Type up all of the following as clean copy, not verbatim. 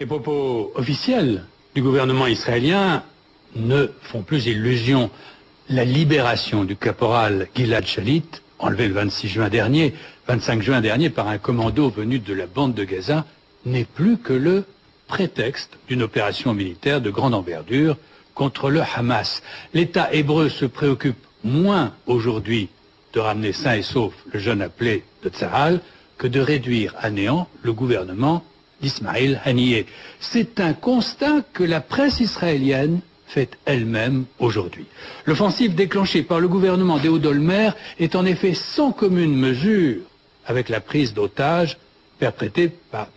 Les propos officiels du gouvernement israélien ne font plus illusion. La libération du caporal Gilad Shalit, enlevé le 25 juin dernier par un commando venu de la bande de Gaza, n'est plus que le prétexte d'une opération militaire de grande envergure contre le Hamas. L'État hébreu se préoccupe moins aujourd'hui de ramener sain et sauf le jeune appelé de Tzahal que de réduire à néant le gouvernement d'Ismaïl Haniyeh. C'est un constat que la presse israélienne fait elle-même aujourd'hui. L'offensive déclenchée par le gouvernement d'Ehud Olmert est en effet sans commune mesure avec la prise d'otages perpétrée par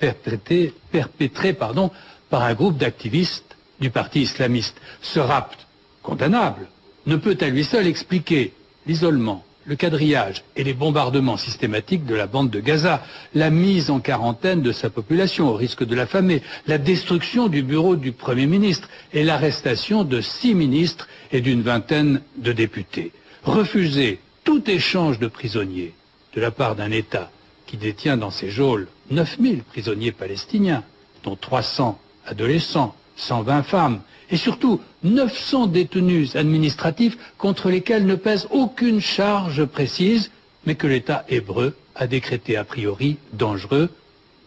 un groupe d'activistes du parti islamiste. Ce rapt, condamnable, ne peut à lui seul expliquer l'isolement, le quadrillage et les bombardements systématiques de la bande de Gaza, la mise en quarantaine de sa population au risque de l'affamer, la destruction du bureau du Premier ministre et l'arrestation de 6 ministres et d'une vingtaine de députés. Refuser tout échange de prisonniers de la part d'un État qui détient dans ses geôles 9000 prisonniers palestiniens, dont 300 adolescents, 120 femmes, et surtout 900 détenus administratifs contre lesquels ne pèse aucune charge précise, mais que l'État hébreu a décrété a priori dangereux,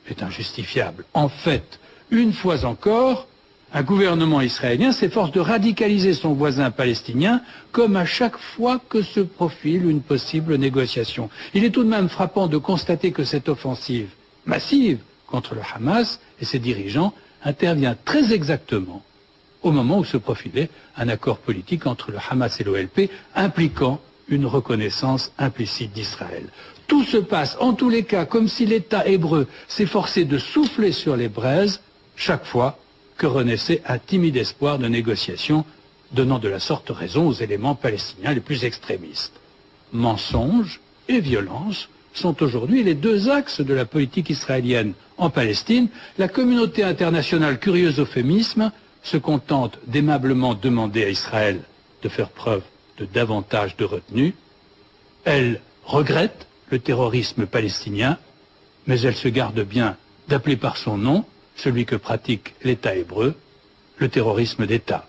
est injustifiable. En fait, une fois encore, un gouvernement israélien s'efforce de radicaliser son voisin palestinien comme à chaque fois que se profile une possible négociation. Il est tout de même frappant de constater que cette offensive massive contre le Hamas et ses dirigeants intervient très exactement au moment où se profilait un accord politique entre le Hamas et l'OLP impliquant une reconnaissance implicite d'Israël. Tout se passe en tous les cas comme si l'État hébreu s'efforçait de souffler sur les braises chaque fois que renaissait un timide espoir de négociation, donnant de la sorte raison aux éléments palestiniens les plus extrémistes. Mensonges et violence sont aujourd'hui les deux axes de la politique israélienne. En Palestine, la communauté internationale, curieuse euphémisme, se contente d'aimablement demander à Israël de faire preuve de davantage de retenue. Elle regrette le terrorisme palestinien, mais elle se garde bien d'appeler par son nom celui que pratique l'État hébreu, le terrorisme d'État.